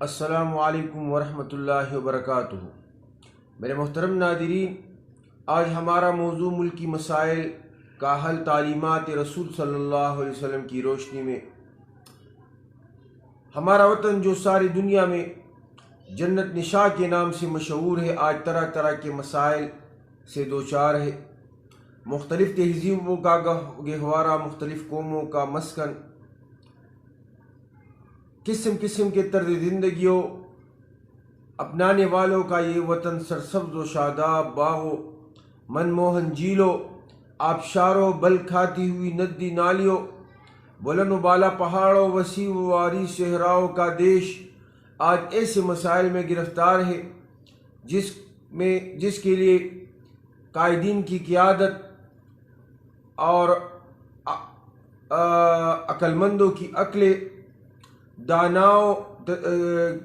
السلام علیکم ورحمۃ اللہ وبرکاتہ۔ میرے محترم ناظرین، آج ہمارا موضوع ملکی مسائل کا حل تعلیمات رسول صلی اللہ علیہ وسلم کی روشنی میں۔ ہمارا وطن جو ساری دنیا میں جنت نشاں کے نام سے مشہور ہے، آج طرح طرح کے مسائل سے دوچار ہے۔ مختلف تہذیبوں کا گہوارہ، مختلف قوموں کا مسکن، قسم قسم کے طرز زندگیوں اپنانے والوں کا یہ وطن سرسبز و شاداب، باغوں، منموہن جھیلوں، آبشاروں، بل کھاتی ہوئی ندی نالیوں، بلند و بالا پہاڑوں، وسیع و واری صحراؤں کا دیش آج ایسے مسائل میں گرفتار ہے جس کے لیے قائدین کی قیادت اور عقل مندوں کی عقلیں، داناؤں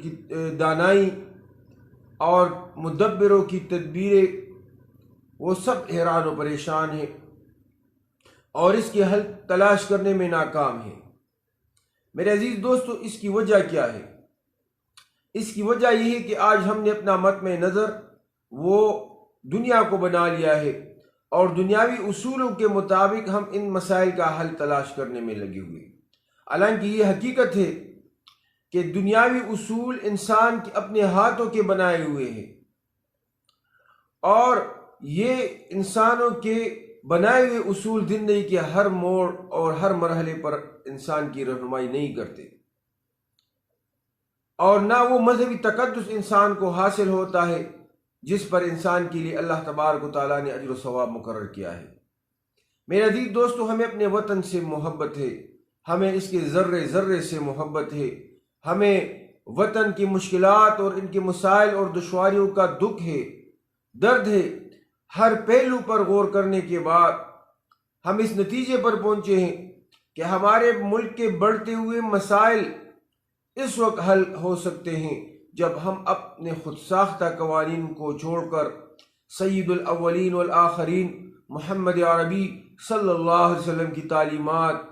کی دانائی اور مدبروں کی تدبیریں، وہ سب حیران و پریشان ہیں اور اس کے حل تلاش کرنے میں ناکام ہیں۔ میرے عزیز دوستو، اس کی وجہ کیا ہے؟ اس کی وجہ یہ ہے کہ آج ہم نے اپنا مطمع نظر وہ دنیا کو بنا لیا ہے اور دنیاوی اصولوں کے مطابق ہم ان مسائل کا حل تلاش کرنے میں لگے ہوئے۔ حالانکہ یہ حقیقت ہے کہ دنیاوی اصول انسان کے اپنے ہاتھوں کے بنائے ہوئے ہیں اور یہ انسانوں کے بنائے ہوئے اصول زندگی کے ہر موڑ اور ہر مرحلے پر انسان کی رہنمائی نہیں کرتے، اور نہ وہ مذہبی تقدس انسان کو حاصل ہوتا ہے جس پر انسان کے لیے اللہ تبارک و تعالیٰ نے اجر و ثواب مقرر کیا ہے۔ میرے عزیز دوستو، ہمیں اپنے وطن سے محبت ہے، ہمیں اس کے ذرے ذرے سے محبت ہے، ہمیں وطن کی مشکلات اور ان کے مسائل اور دشواریوں کا دکھ ہے، درد ہے۔ ہر پہلو پر غور کرنے کے بعد ہم اس نتیجے پر پہنچے ہیں کہ ہمارے ملک کے بڑھتے ہوئے مسائل اس وقت حل ہو سکتے ہیں جب ہم اپنے خود ساختہ قوانین کو چھوڑ کر سید الاولین والآخرین محمد عربی صلی اللہ علیہ وسلم کی تعلیمات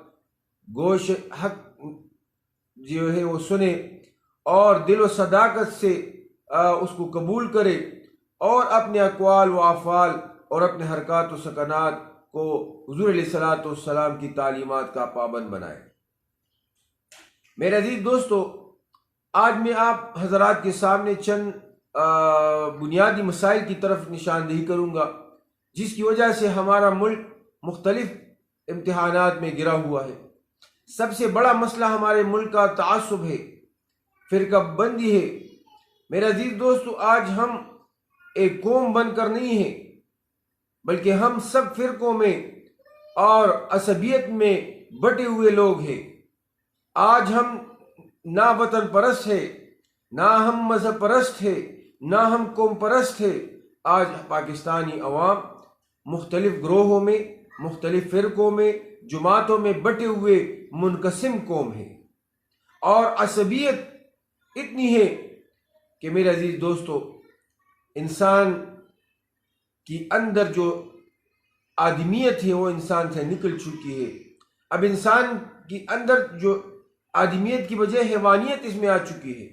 گوش حق جو ہے وہ سنے اور دل و صداقت سے اس کو قبول کرے اور اپنے اقوال و افعال اور اپنے حرکات و سکنات کو حضور علیہ الصلوۃ والسلام کی تعلیمات کا پابند بنائے۔ میرے عزیز دوستو، آج میں آپ حضرات کے سامنے چند بنیادی مسائل کی طرف نشاندہی کروں گا جس کی وجہ سے ہمارا ملک مختلف امتحانات میں گرا ہوا ہے۔ سب سے بڑا مسئلہ ہمارے ملک کا تعصب ہے، فرقہ بندی ہے۔ میرے عزیز دوستو، آج ہم ایک قوم بن کر نہیں ہیں بلکہ ہم سب فرقوں میں اور عصبیت میں بٹے ہوئے لوگ ہیں۔ آج ہم نہ وطن پرست ہے، نہ ہم مذہب پرست ہے، نہ ہم قوم پرست ہے۔ آج پاکستانی عوام مختلف گروہوں میں، مختلف فرقوں میں، جماعتوں میں بٹے ہوئے منقسم قوم ہے اور عصبیت اتنی ہے کہ میرے عزیز دوستو، انسان کی اندر جو آدمیت ہے وہ انسان سے نکل چکی ہے۔ اب انسان کی اندر جو آدمیت کی وجہ حیوانیت اس میں آ چکی ہے۔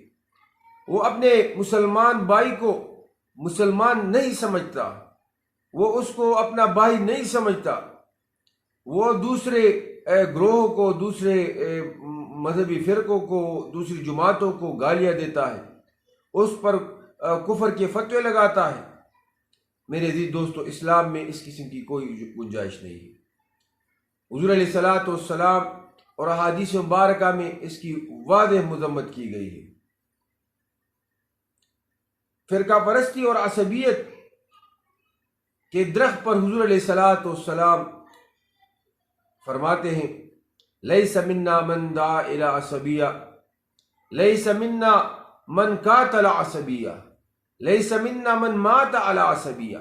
وہ اپنے مسلمان بھائی کو مسلمان نہیں سمجھتا، وہ اس کو اپنا بھائی نہیں سمجھتا، وہ دوسرے گروہوں کو، دوسرے مذہبی فرقوں کو، دوسری جماعتوں کو گالیاں دیتا ہے، اس پر کفر کے فتوے لگاتا ہے۔ میرے عزیز دوستو، اسلام میں اس قسم کی کوئی گنجائش نہیں ہے۔ حضور علیہ الصلوۃ والسلام اور احادیث مبارکہ میں اس کی واضح مذمت کی گئی ہے۔ فرقہ پرستی اور عصبیت کے درخت پر حضور علیہ الصلوۃ والسلام فرماتے ہیں، لیس منا من دعا الی عصبیہ، لیس منا من قاتل عصبیہ، لیس منا من مات علی عصبیہ۔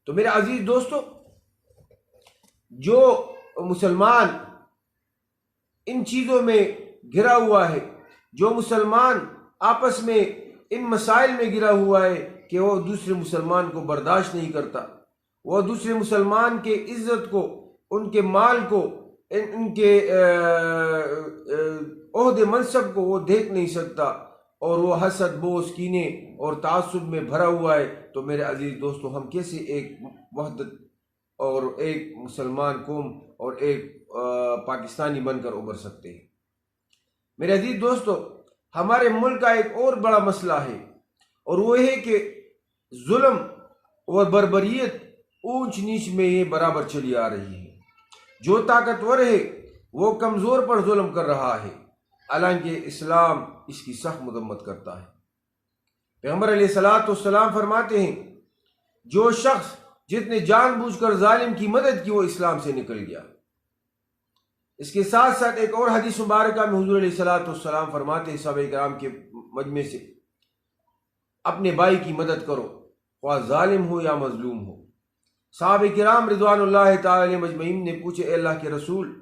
تو میرے عزیز دوستو، جو مسلمان ان چیزوں میں گرا ہوا ہے، جو مسلمان آپس میں ان مسائل میں گرا ہوا ہے کہ وہ دوسرے مسلمان کو برداشت نہیں کرتا، وہ دوسرے مسلمان کے عزت کو، ان کے مال کو، ان کے عہدے منصب کو وہ دیکھ نہیں سکتا، اور وہ حسد، بغض، کینے اور تعصب میں بھرا ہوا ہے، تو میرے عزیز دوستو ہم کیسے ایک وحدت اور ایک مسلمان قوم اور ایک پاکستانی بن کر ابھر سکتے ہیں؟ میرے عزیز دوستو، ہمارے ملک کا ایک اور بڑا مسئلہ ہے، اور وہ ہے کہ ظلم اور بربریت اونچ نیچ میں یہ برابر چلی آ رہی ہے۔ جو طاقتور ہے وہ کمزور پر ظلم کر رہا ہے، حالانکہ اسلام اس کی سخت مذمت کرتا ہے۔ پیغمبر علیہ الصلوۃ والسلام فرماتے ہیں، جو شخص جس نے جان بوجھ کر ظالم کی مدد کی وہ اسلام سے نکل گیا۔ اس کے ساتھ ساتھ ایک اور حدیث مبارکہ میں حضور علیہ الصلوۃ والسلام فرماتے ہیں، صحابہ کرام کے مجمع سے، اپنے بھائی کی مدد کرو، خواہ ظالم ہو یا مظلوم ہو۔ صحابہ کرام رضوان اللہ تعالی علیہ مجمعین نے پوچھے، اے اللہ کے رسول،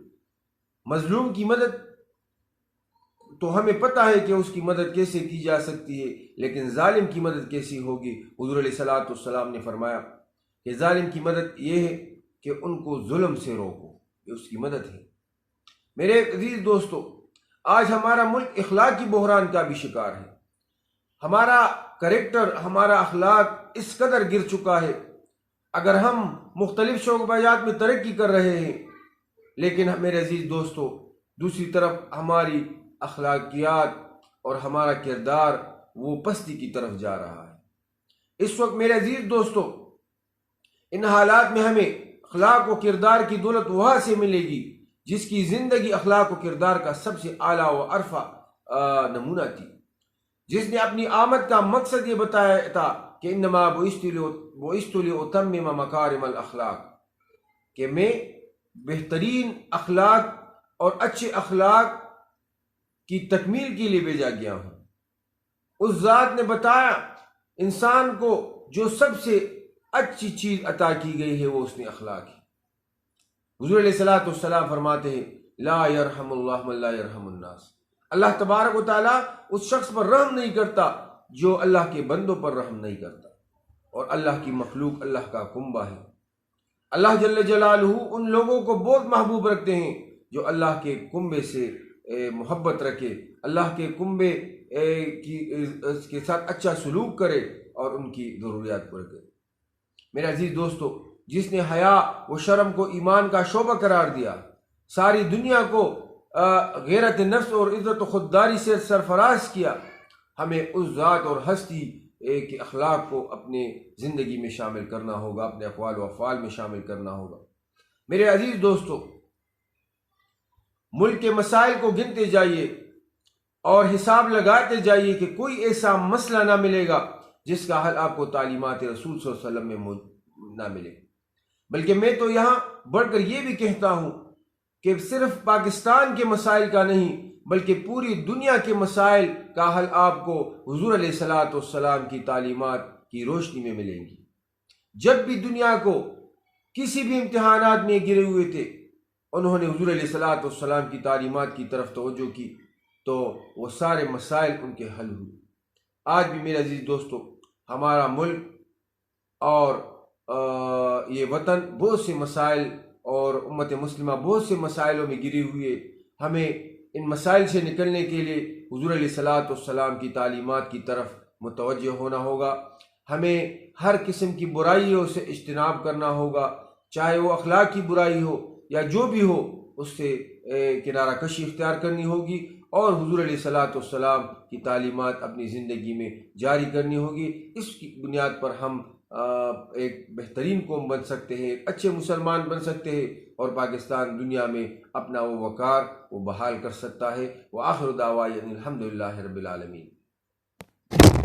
مظلوم کی مدد تو ہمیں پتہ ہے کہ اس کی مدد کیسے کی جا سکتی ہے، لیکن ظالم کی مدد کیسی ہوگی؟ حضور علیہ الصلوۃ والسلام نے فرمایا کہ ظالم کی مدد یہ ہے کہ ان کو ظلم سے روکو، یہ اس کی مدد ہے۔ میرے عزیز دوستو، آج ہمارا ملک اخلاقی بحران کا بھی شکار ہے۔ ہمارا کریکٹر، ہمارا اخلاق اس قدر گر چکا ہے، اگر ہم مختلف شعبات میں ترقی کر رہے ہیں، لیکن میرے عزیز دوستو دوسری طرف ہماری اخلاقیات اور ہمارا کردار وہ پستی کی طرف جا رہا ہے۔ اس وقت میرے عزیز دوستو ان حالات میں ہمیں اخلاق و کردار کی دولت وہاں سے ملے گی جس کی زندگی اخلاق و کردار کا سب سے اعلیٰ و عرفہ نمونہ تھی، جس نے اپنی آمد کا مقصد یہ بتایا تھا کہ انما بعثت لأتمم مکارم الاخلاق، کہ میں بہترین اخلاق اور اچھے اخلاق کی تکمیل کے لیے بھیجا گیا ہوں۔ اس ذات نے بتایا انسان کو جو سب سے اچھی چیز عطا کی گئی ہے وہ اس نے اخلاق ہے۔ حضور علیہ الصلوۃ والسلام فرماتے ہیں، لا یرحم اللہ من لا یرحم الناس، اللہ تبارک و تعالیٰ اس شخص پر رحم نہیں کرتا جو اللہ کے بندوں پر رحم نہیں کرتا، اور اللہ کی مخلوق اللہ کا کنبہ ہے۔ اللہ جل جلالہ ان لوگوں کو بہت محبوب رکھتے ہیں جو اللہ کے کنبے سے محبت رکھے، اللہ کے کنبے کے ساتھ اچھا سلوک کرے اور ان کی ضروریات پورے کرے۔ میرے عزیز دوستو، جس نے حیا و شرم کو ایمان کا شعبہ قرار دیا، ساری دنیا کو غیرت نفس اور عزت و خودداری سے سرفراز کیا، ہمیں اس ذات اور ہستی کے اخلاق کو اپنے زندگی میں شامل کرنا ہوگا، اپنے اقوال و افعال میں شامل کرنا ہوگا۔ میرے عزیز دوستو، ملک کے مسائل کو گنتے جائیے اور حساب لگاتے جائیے کہ کوئی ایسا مسئلہ نہ ملے گا جس کا حل آپ کو تعلیمات رسول صلی اللہ علیہ وسلم میں نہ ملے، بلکہ میں تو یہاں بڑھ کر یہ بھی کہتا ہوں کہ صرف پاکستان کے مسائل کا نہیں بلکہ پوری دنیا کے مسائل کا حل آپ کو حضور علیہ الصلوۃ والسلام کی تعلیمات کی روشنی میں ملیں گی۔ جب بھی دنیا کو کسی بھی امتحانات میں گرے ہوئے تھے، انہوں نے حضور علیہ الصلوۃ والسلام کی تعلیمات کی طرف توجہ کی تو وہ سارے مسائل ان کے حل ہوئے۔ آج بھی میرے عزیز دوستو، ہمارا ملک اور یہ وطن بہت سے مسائل اور امت مسلمہ بہت سے مسائلوں میں گری ہوئی ہے۔ ہمیں ان مسائل سے نکلنے کے لیے حضور علیہ الصلوۃ والسلام کی تعلیمات کی طرف متوجہ ہونا ہوگا۔ ہمیں ہر قسم کی برائیوں سے اجتناب کرنا ہوگا، چاہے وہ اخلاق کی برائی ہو یا جو بھی ہو، اس سے کنارہ کشی اختیار کرنی ہوگی اور حضور علیہ الصلوۃ والسلام کی تعلیمات اپنی زندگی میں جاری کرنی ہوگی۔ اس کی بنیاد پر ہم ایک بہترین قوم بن سکتے ہیں، ایک اچھے مسلمان بن سکتے ہیں، اور پاکستان دنیا میں اپنا وہ وقار وہ بحال کر سکتا ہے۔ وآخر دعوانا الحمدللہ رب العالمین۔